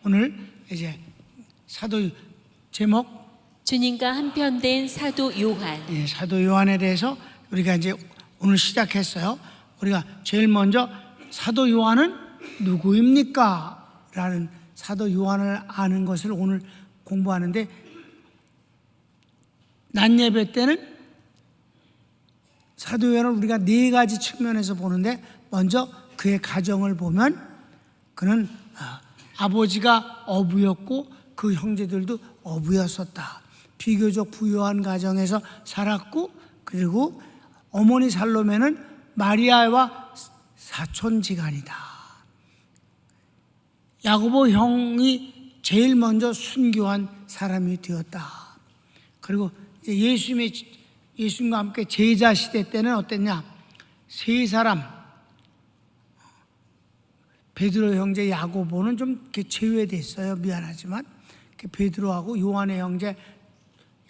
오늘 이제 사도 제목, 주님과 한편 된 사도 요한. 사도 요한에 대해서 우리가 이제 오늘 시작했어요. 우리가 제일 먼저 사도 요한은 누구입니까? 라는 사도 요한을 아는 것을 오늘 공부하는데, 낮 예배 때는 사도 요한을 우리가 네 가지 측면에서 보는데, 먼저 그의 가정을 보면 그는 아버지가 어부였고 그 형제들도 어부였었다. 비교적 부유한 가정에서 살았고, 그리고 어머니 살로메는 마리아와 사촌지간이다. 야고보 형이 제일 먼저 순교한 사람이 되었다. 그리고 예수님과 함께 제자 시대 때는 어땠냐? 세 사람, 베드로 형제 야고보는 좀 이렇게 제외됐어요. 미안하지만 베드로하고 요한의 형제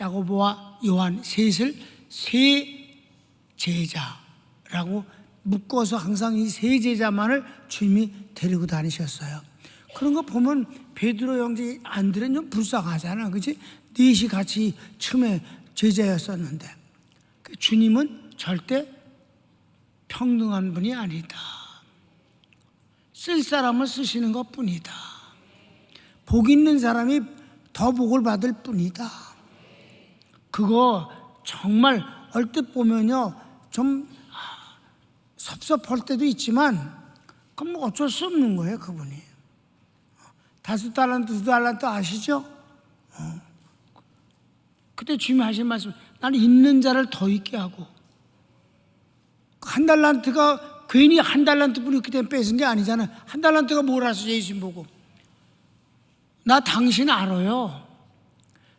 야고보와 요한 셋을 세 제자라고 묶어서 항상 이 세 제자만을 주님이 데리고 다니셨어요. 그런 거 보면 베드로 형제 안드레는 좀 불쌍하잖아, 그렇지? 넷이 같이 처음에 제자였었는데, 주님은 절대 평등한 분이 아니다. 쓸 사람을 쓰시는 것뿐이다. 복 있는 사람이 더 복을 받을 뿐이다. 그거 정말 얼뜻 보면요, 좀 섭섭할 때도 있지만 그건 뭐 어쩔 수 없는 거예요. 그분이 5달란트 2달란트 아시죠? 그때 주님이 하신 말씀, 나는 있는 자를 더 있게 하고, 1달란트가 괜히 1달란트 뿐이 그때 뺏은 게 아니잖아요. 1달란트가 뭘 하세요? 예수님 보고, 나 당신 알아요.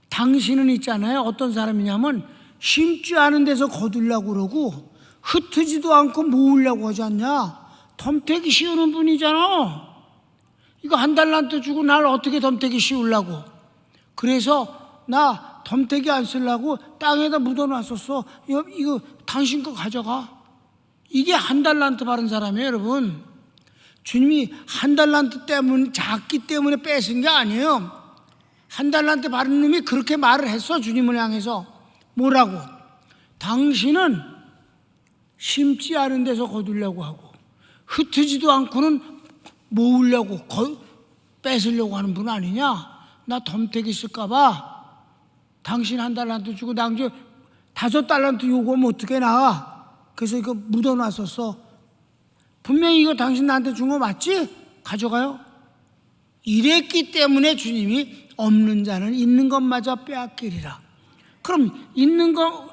당신은 있잖아요, 어떤 사람이냐면 심지 않은 데서 거두려고 그러고 흩트지도 않고 모으려고 하지 않냐? 덤태기 씌우는 분이잖아. 이거 1달란트 주고 날 어떻게 덤태기 씌우려고. 그래서 나 덤태기 안 쓰려고 땅에다 묻어놨었어. 이거 당신 거 가져가. 이게 1달란트 바른 사람이에요, 여러분. 주님이 1달란트 때문에, 작기 때문에 뺏은 게 아니에요. 1달란트 바른 놈이 그렇게 말을 했어. 주님을 향해서 뭐라고? 당신은 심지 않은 데서 거두려고 하고 흩트지도 않고는 모으려고 뺏으려고 하는 분 아니냐? 나 덤태기 쓸까봐 당신 1달란트 주고 당신 5달란트 요구하면 어떻게 나와? 그래서 이거 묻어놨었어. 분명히 이거 당신 나한테 준 거 맞지? 가져가요. 이랬기 때문에 주님이 없는 자는 있는 것마저 빼앗기리라. 그럼 있는 거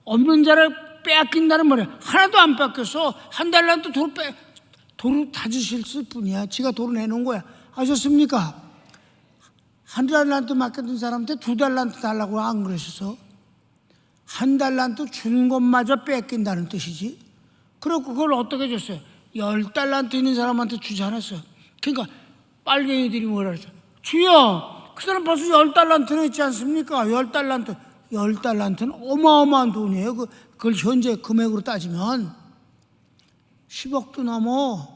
없는 자를 빼앗긴다는 말이야. 하나도 안 뺏겼어. 1달란트 도로 다 주실 뿐이야. 지가 도로 내놓은 거야. 아셨습니까? 1달란트 맡겨둔 사람한테 2달란트 달라고 안 그러셨어? 1달란트 주는 것마저 뺏긴다는 뜻이지. 그리고 그걸 어떻게 줬어요? 10달란트 있는 사람한테 주지 않았어요. 그러니까 빨갱이들이 뭐라 그러죠? 주여, 그 사람 벌써 10달란트는 있지 않습니까? 10달란트. 10달란트는 어마어마한 돈이에요. 그걸 현재 금액으로 따지면 10억도 넘어.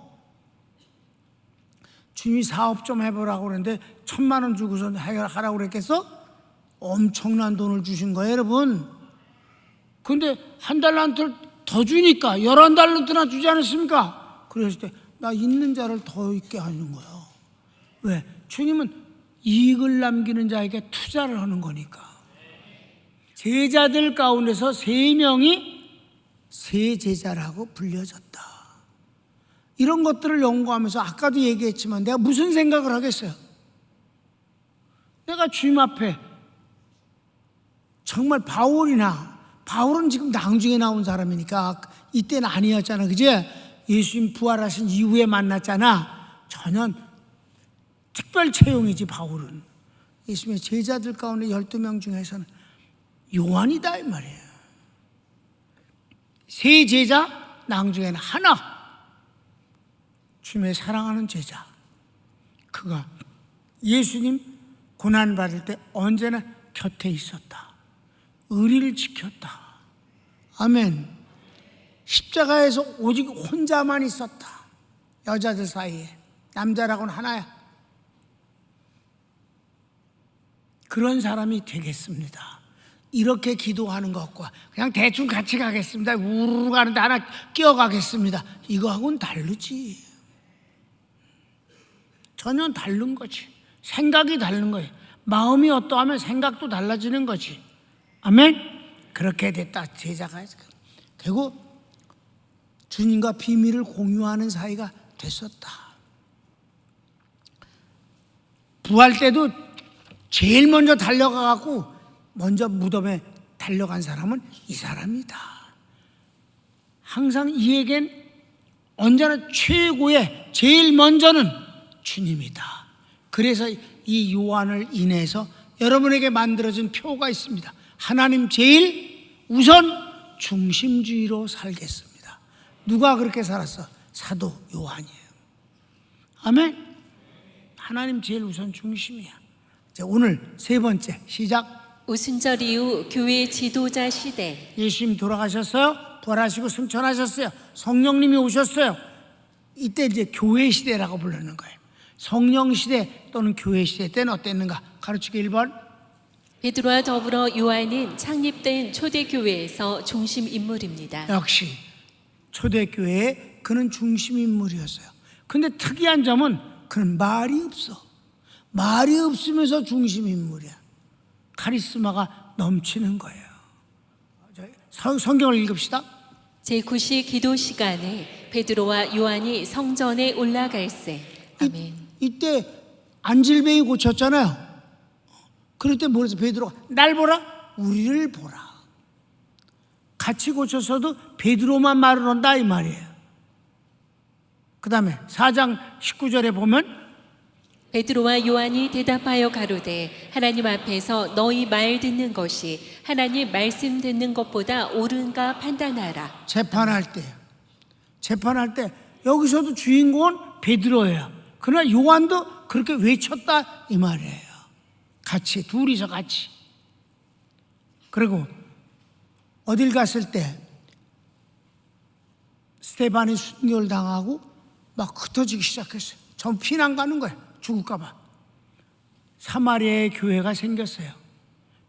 주님이 사업 좀 해보라고 그러는데 1,000만 원 주고서 하라고 그랬겠어? 엄청난 돈을 주신 거예요, 여러분. 근데 1달란트를 더 주니까 11달란트나 주지 않았습니까? 그랬을 때 나 있는 자를 더 있게 하는 거예요. 왜? 주님은 이익을 남기는 자에게 투자를 하는 거니까. 제자들 가운데서 3명이 세 제자라고 불려졌다. 이런 것들을 연구하면서 아까도 얘기했지만 내가 무슨 생각을 하겠어요? 내가 주님 앞에 정말 바울은 지금 낭중에 나온 사람이니까 이때는 아니었잖아, 그제? 예수님 부활하신 이후에 만났잖아. 전혀 특별 채용이지. 바울은 예수님의 제자들 가운데 12명 중에서는 요한이다 이 말이에요. 세 제자, 낭중에는 하나, 주님의 사랑하는 제자. 그가 예수님 고난받을 때 언제나 곁에 있었다. 의리를 지켰다. 아멘. 십자가에서 오직 혼자만 있었다. 여자들 사이에. 남자라고는 하나야. 그런 사람이 되겠습니다. 이렇게 기도하는 것과 그냥 대충 같이 가겠습니다. 우르르 가는데 하나 끼어가겠습니다. 이거하고는 다르지. 전혀 다른 거지. 생각이 다른 거예요. 마음이 어떠하면 생각도 달라지는 거지. 아멘? 그렇게 됐다. 제자가 결국 주님과 비밀을 공유하는 사이가 됐었다. 부활 때도 제일 먼저 달려가갖고 먼저 무덤에 달려간 사람은 이 사람이다. 항상 이에겐 언제나 최고의 제일 먼저는 주님이다. 그래서 이 요한을 인해서 여러분에게 만들어진 표가 있습니다. 하나님 제일 우선 중심주의로 살겠습니다. 누가 그렇게 살았어? 사도 요한이에요. 아멘. 하나님 제일 우선 중심이야. 자, 오늘 세 번째 시작. 오순절 이후 교회 지도자 시대. 예수님 돌아가셨어요. 부활하시고 승천하셨어요. 성령님이 오셨어요. 이때 이제 교회 시대라고 부르는 거예요. 성령 시대 또는 교회 시대 때는 어땠는가? 가르치기 1번. 베드로와 더불어 요한은 창립된 초대교회에서 중심 인물입니다. 역시 초대교회에 그는 중심 인물이었어요. 근데 특이한 점은 그는 말이 없어. 말이 없으면서 중심 인물이야. 카리스마가 넘치는 거예요. 성경을 읽읍시다. 제9시 기도 시간에 베드로와 요한이 성전에 올라갈새. 아멘. 이때 안질병이 고쳤잖아요. 그럴 때 뭐래서 베드로가 날 보라, 우리를 보라. 같이 고쳤어도 베드로만 말을 한다 이 말이에요. 그 다음에 4장 19절에 보면 베드로와 요한이 대답하여 가로되 하나님 앞에서 너희 말 듣는 것이 하나님 말씀 듣는 것보다 옳은가 판단하라. 재판할 때 여기서도 주인공은 베드로예요. 그러나 요한도 그렇게 외쳤다 이 말이에요. 같이 둘이서 같이. 그리고 어딜 갔을 때 스테반이 순교를 당하고 막 흩어지기 시작했어요. 전 피난 가는 거예요. 죽을까 봐. 사마리아에 교회가 생겼어요.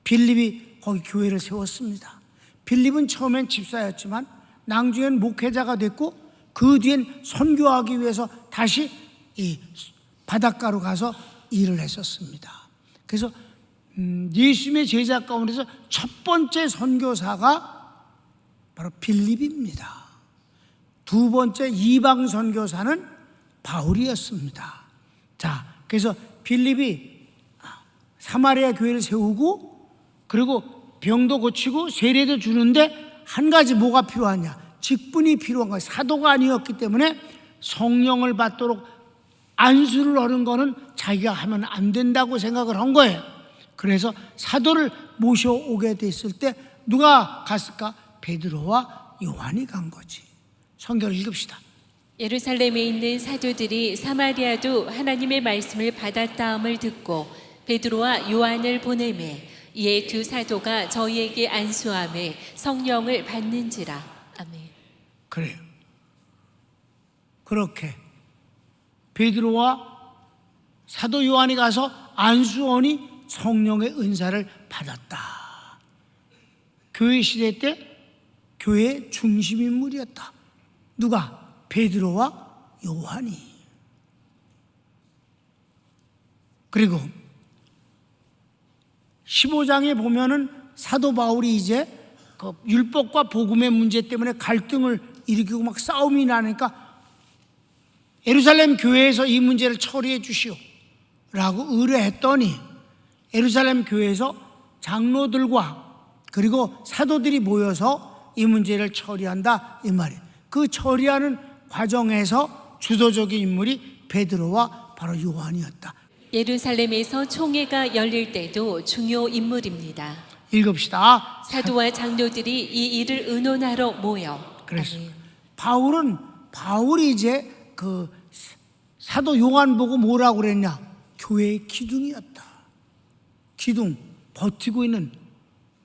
빌립이 거기 교회를 세웠습니다. 빌립은 처음엔 집사였지만 나중엔 목회자가 됐고 그 뒤엔 선교하기 위해서 다시 이 바닷가로 가서 일을 했었습니다. 그래서 예수님의 제자 가운데서 첫 번째 선교사가 바로 빌립입니다. 두 번째 이방 선교사는 바울이었습니다. 자, 그래서 빌립이 사마리아 교회를 세우고 그리고 병도 고치고 세례도 주는데 한 가지 뭐가 필요하냐? 직분이 필요한 거예요. 사도가 아니었기 때문에 성령을 받도록 안수를 얻은 거는 자기가 하면 안 된다고 생각을 한 거예요. 그래서 사도를 모셔오게 됐을 때 누가 갔을까? 베드로와 요한이 간 거지. 성경을 읽읍시다. 예루살렘에 있는 사도들이 사마리아도 하나님의 말씀을 받았다함을 듣고 베드로와 요한을 보내매 이에 두 사도가 저희에게 안수함에 성령을 받는지라. 아멘. 그래요. 그렇게 베드로와 사도 요한이 가서 안수원이 성령의 은사를 받았다. 교회 시대 때 교회의 중심 인물이었다. 누가? 베드로와 요한이. 그리고 15장에 보면은 사도 바울이 이제 그 율법과 복음의 문제 때문에 갈등을 일으키고 막 싸움이 나니까 예루살렘 교회에서 이 문제를 처리해 주시오 라고 의뢰했더니 예루살렘 교회에서 장로들과 그리고 사도들이 모여서 이 문제를 처리한다 이 말이에요. 그 처리하는 과정에서 주도적인 인물이 베드로와 바로 요한이었다. 예루살렘에서 총회가 열릴 때도 중요 인물입니다. 읽읍시다. 사도와 장로들이 이 일을 의논하러 모여. 그래서 아멘. 바울이 이제 그 사도 요한 보고 뭐라고 그랬냐? 교회의 기둥이었다. 기둥, 버티고 있는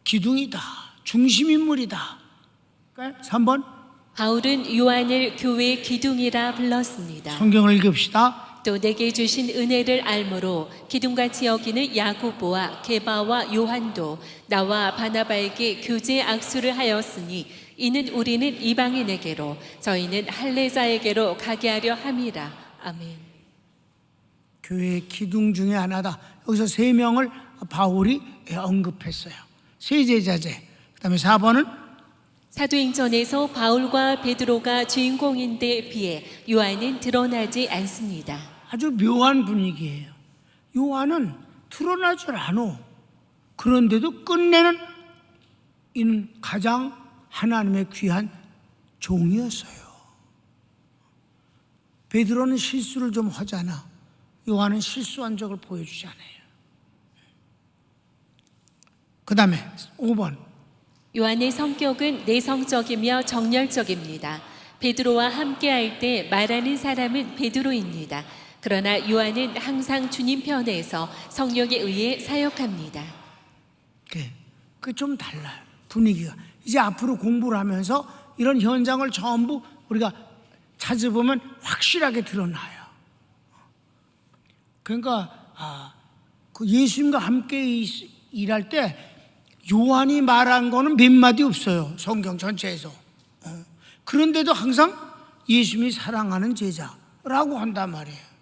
기둥이다. 중심 인물이다. 3번. 바울은 요한을 교회의 기둥이라 불렀습니다. 성경을 읽읍시다. 또 내게 주신 은혜를 알므로 기둥같이 여기는 야고보와 게바와 요한도 나와 바나바에게 교제 악수를 하였으니 이는 우리는 이방인에게로 저희는 할례자에게로 가게 하려 함이라. 아멘. 교회의 기둥 중에 하나다. 여기서 3명을 바울이 언급했어요. 세제자제. 그 다음에 4번은 사도행전에서 바울과 베드로가 주인공인데 비해 요한은 드러나지 않습니다. 아주 묘한 분위기예요. 요한은 드러나질 않아. 그런데도 끝내는 이는 가장 하나님의 귀한 종이었어요. 베드로는 실수를 좀 하잖아. 요한은 실수한 적을 보여주지 않아요. 그 다음에 5번. 요한의 성격은 내성적이며 정열적입니다. 베드로와 함께할 때 말하는 사람은 베드로입니다. 그러나 요한은 항상 주님 편에서 성령에 의해 사역합니다. 그 좀 달라요. 분위기가. 이제 앞으로 공부를 하면서 이런 현장을 전부 우리가 찾아보면 확실하게 드러나요. 그러니까 그 예수님과 함께 일할 때 요한이 말한 거는 몇 마디 없어요. 성경 전체에서. 그런데도 항상 예수님이 사랑하는 제자라고 한단 말이에요.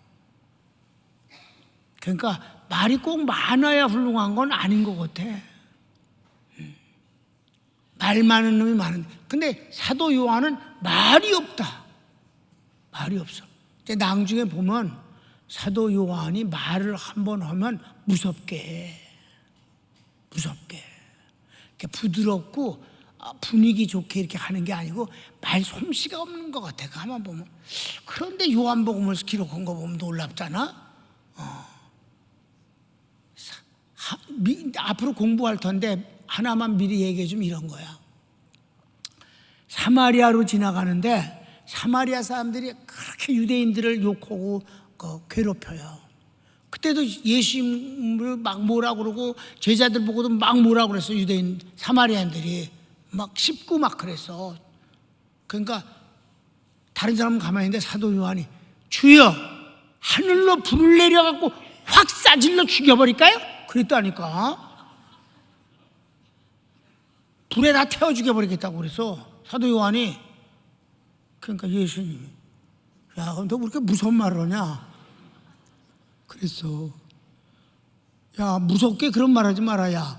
그러니까 말이 꼭 많아야 훌륭한 건 아닌 것 같아. 말 많은 놈이 많은데. 근데 사도 요한은 말이 없다. 말이 없어. 이제 낭중에 보면 사도 요한이 말을 한번 하면 무섭게 해. 무섭게. 이렇게 부드럽고 분위기 좋게 이렇게 하는 게 아니고 말 솜씨가 없는 것 같아. 가만 보면. 그런데 요한복음을 기록한 거 보면 놀랍잖아. 앞으로 공부할 텐데 하나만 미리 얘기해 주면 이런 거야. 사마리아로 지나가는데 사마리아 사람들이 그렇게 유대인들을 욕하고 괴롭혀요. 그때도 예수님을 막 뭐라 그러고 제자들 보고도 막 뭐라 그랬어. 유대인 사마리아인들이 막 씹고 막 그랬어. 그러니까 다른 사람은 가만히 있는데 사도 요한이 주여 하늘로 불을 내려갖고 확 싸질러 죽여버릴까요? 그랬다니까. 불에 다 태워 죽여버리겠다고 그래서 사도 요한이. 그러니까 예수님이 야, 너 왜 이렇게 무서운 말을 하냐? 그랬어. 야, 무섭게 그런 말 하지 마라, 야.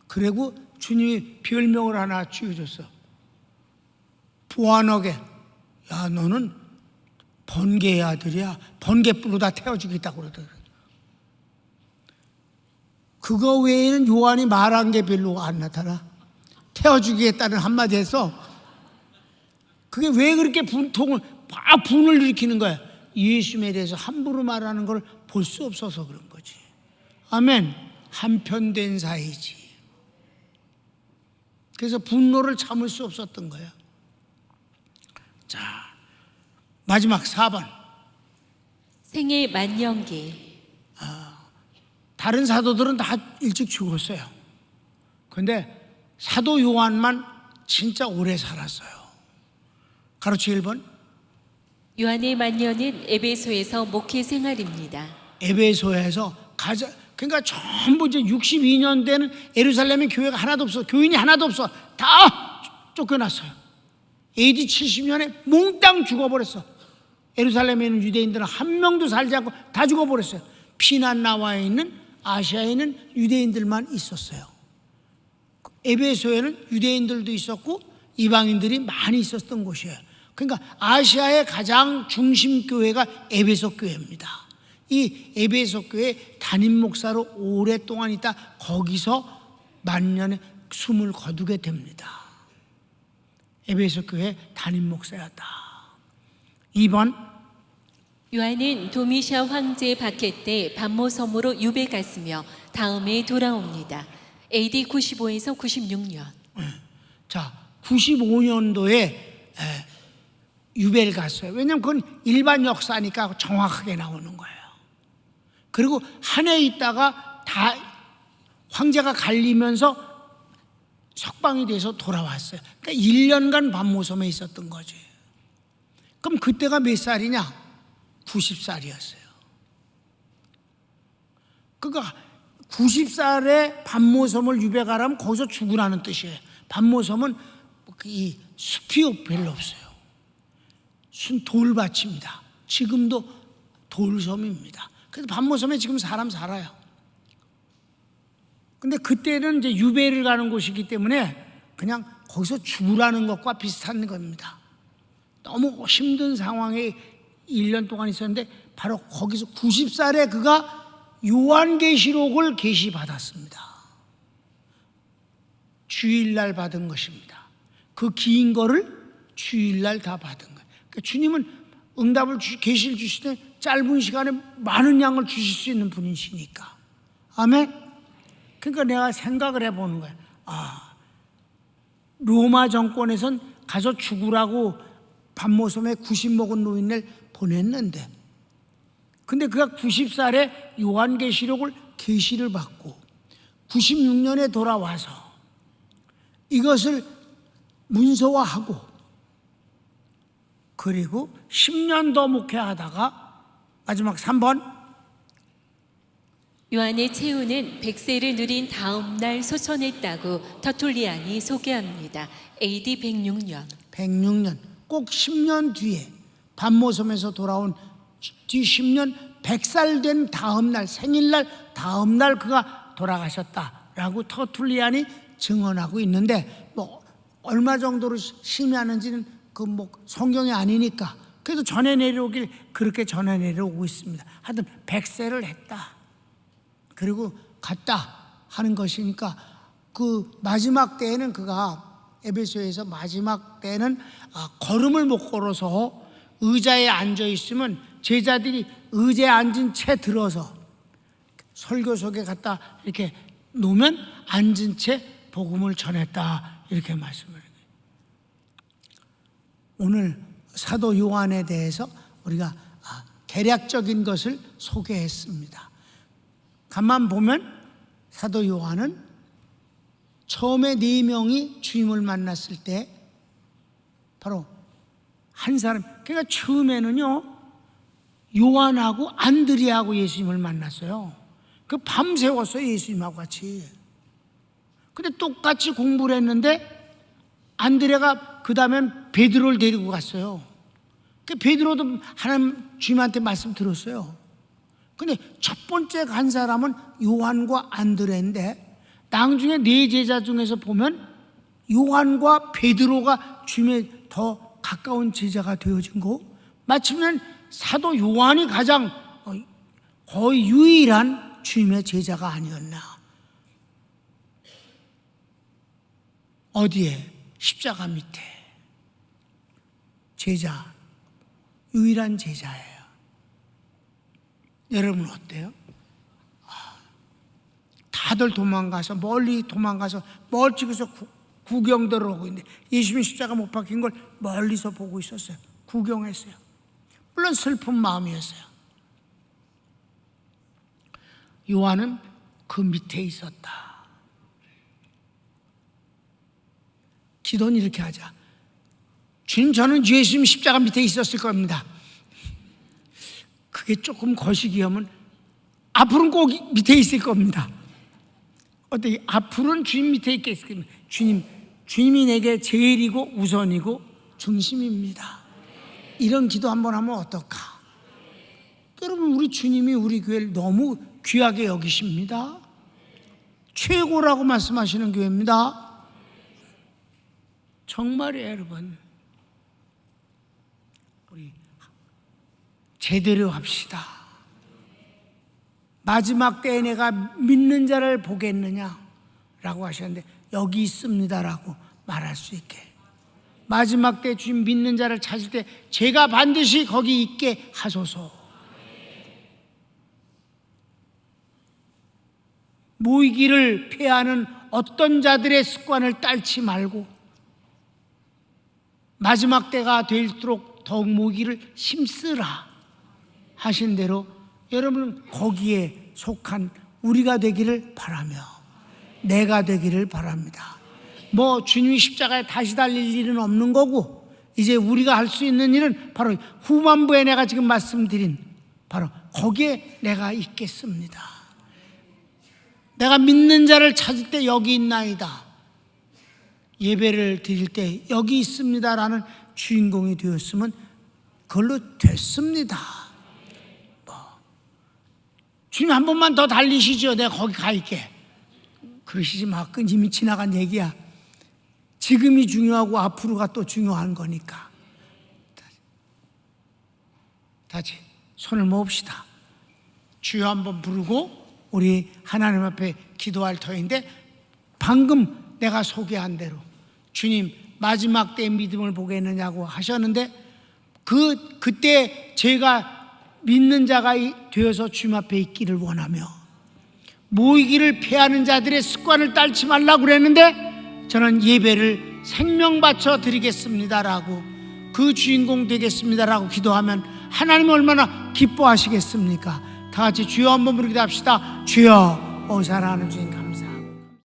그리고 주님이 별명을 하나 지어줬어. 보아너게. 야, 너는 번개의 아들이야. 번개불로 다 태워 죽이겠다고 그러더라고. 그거 외에는 요한이 말한 게 별로 안 나타나. 태워 죽이겠다는 한마디 해서 그게 왜 그렇게 분을 일으키는 거야? 예수님에 대해서 함부로 말하는 걸 볼 수 없어서 그런 거지. 아멘. 한편된 사이지. 그래서 분노를 참을 수 없었던 거야. 자, 마지막 4번. 생애 만년기. 다른 사도들은 다 일찍 죽었어요. 그런데 사도 요한만 진짜 오래 살았어요. 가로치 1번. 요한의 만년은 에베소에서 목회 생활입니다. 에베소에서 그러니까 전부 이제 62년 되는 예루살렘에 교회가 하나도 없어. 교인이 하나도 없어. 다 쫓겨났어요. AD 70년에 몽땅 죽어버렸어. 예루살렘에 있는 유대인들은 한 명도 살지 않고 다 죽어버렸어요. 피난 나와 있는 아시아에 있는 유대인들만 있었어요. 에베소에는 유대인들도 있었고 이방인들이 많이 있었던 곳이에요. 그러니까 아시아의 가장 중심 교회가 에베소 교회입니다. 이 에베소 교회 담임 목사로 오랫동안 있다 거기서 만년에 숨을 거두게 됩니다. 에베소 교회 담임 목사였다. 2번. 요한은 도미샤 황제 박해 때 반모섬으로 유배 갔으며 다음에 돌아옵니다. AD 95에서 96년. 자, 95년도에 유배를 갔어요. 왜냐하면 그건 일반 역사니까 정확하게 나오는 거예요. 그리고 한 해 있다가 다 황제가 갈리면서 석방이 돼서 돌아왔어요. 그러니까 1년간 반모섬에 있었던 거지. 그럼 그때가 몇 살이냐? 90살이었어요. 그러니까 90살에 반모섬을 유배가라면 거기서 죽으라는 뜻이에요. 반모섬은 이 숲이 별로 없어요. 순 돌밭입니다. 지금도 돌섬입니다. 그래서 반모섬에 지금 사람 살아요. 근데 그때는 이제 유배를 가는 곳이기 때문에 그냥 거기서 죽으라는 것과 비슷한 겁니다. 너무 힘든 상황에 1년 동안 있었는데 바로 거기서 90살에 그가 요한계시록을 계시받았습니다. 주일날 받은 것입니다. 그 긴 거를 주일날 다 받은 거예요. 그러니까 주님은 응답을 계시를 주실 때 짧은 시간에 많은 양을 주실 수 있는 분이시니까. 아멘. 그러니까 내가 생각을 해보는 거예요. 로마 정권에선 가서 죽으라고 반모섬에 90 먹은 노인을 보냈는데, 근데 그가 90살에 요한계시록을 계시를 받고 96년에 돌아와서 이것을 문서화하고 그리고 10년 더 목회하다가 마지막 3번 요한의 최후는 100세를 누린 다음 날 소천했다고 터툴리안이 소개합니다. AD 106년. 꼭 10년 뒤에 반모섬에서 돌아온 뒤 10년 100살 된 다음 날, 생일날 다음 날 그가 돌아가셨다라고 터툴리안이 증언하고 있는데, 뭐 얼마 정도로 심의하는지는 그 뭐 성경이 아니니까 그래도 전해 내려오길 그렇게 전해 내려오고 있습니다. 하여튼 100세를 했다. 그리고 갔다 하는 것이니까 그 마지막 때에는 그가 에베소에서 마지막 때는 걸음을 못 걸어서 의자에 앉아 있으면 제자들이 의자에 앉은 채 들어서 설교석에 갖다 이렇게 놓으면 앉은 채 복음을 전했다, 이렇게 말씀을 해요. 오늘 사도 요한에 대해서 우리가 대략적인 것을 소개했습니다. 가만 보면 사도 요한은 처음에 4명이 주님을 만났을 때 바로 한 사람, 그러니까 처음에는요 요한하고 안드레하고 예수님을 만났어요. 그 밤새웠어요, 예수님하고 같이. 근데 똑같이 공부를 했는데 안드레가 그 다음엔 베드로를 데리고 갔어요. 그 베드로도 하나님 주님한테 말씀 들었어요. 근데 첫 번째 간 사람은 요한과 안드레인데 나중에 4 제자 중에서 보면 요한과 베드로가 주님의 더 가까운 제자가 되어진 거, 마침내 사도 요한이 가장 거의 유일한 주님의 제자가 아니었나. 어디에? 십자가 밑에. 제자, 유일한 제자예요. 여러분 어때요? 다들 도망가서 멀리 도망가서 멀찍이서 구경들을 하고 있는데 예수님 십자가 못 박힌 걸 멀리서 보고 있었어요. 구경했어요. 물론 슬픈 마음이었어요. 요한은 그 밑에 있었다. 기도는 이렇게 하자. 주님, 저는 예수님 십자가 밑에 있었을 겁니다. 그게 조금 거시기 하면 앞으로는 꼭 밑에 있을 겁니다. 어떻게 앞으로는 주님 밑에 있겠습니까? 주님이 내게 제일이고 우선이고 중심입니다. 이런 기도 한번 하면 어떨까? 여러분, 우리 주님이 우리 교회를 너무 귀하게 여기십니다. 최고라고 말씀하시는 교회입니다. 정말이에요, 여러분. 우리 제대로 합시다. 마지막 때에 내가 믿는 자를 보겠느냐라고 하셨는데 여기 있습니다라고 말할 수 있게, 마지막 때 주님 믿는 자를 찾을 때 제가 반드시 거기 있게 하소서. 모이기를 피하는 어떤 자들의 습관을 따르지 말고 마지막 때가 될수록 더욱 모이기를 힘쓰라 하신 대로 여러분은 거기에 속한 우리가 되기를 바라며 내가 되기를 바랍니다. 뭐 주님이 십자가에 다시 달릴 일은 없는 거고, 이제 우리가 할 수 있는 일은 바로 후반부에 내가 지금 말씀드린 바로 거기에 내가 있겠습니다. 내가 믿는 자를 찾을 때 여기 있나이다. 예배를 드릴 때 여기 있습니다라는 주인공이 되었으면 그걸로 됐습니다. 주님 한 번만 더 달리시죠. 내가 거기 가 있게. 그러시지 마. 그건 이미 지나간 얘기야. 지금이 중요하고 앞으로가 또 중요한 거니까. 다시 손을 모읍시다. 주여 한번 부르고 우리 하나님 앞에 기도할 터인데, 방금 내가 소개한 대로 주님 마지막 때의 믿음을 보겠느냐고 하셨는데, 그때 제가 믿는 자가 되어서 주님 앞에 있기를 원하며 모이기를 패하는 자들의 습관을 따르지 말라고 그랬는데, 저는 예배를 생명 바쳐 드리겠습니다라고, 그 주인공 되겠습니다라고 기도하면 하나님 얼마나 기뻐하시겠습니까? 다 같이 주여 한번 부르기도 합시다. 주여, 오 사랑하는 주님 감사합니다.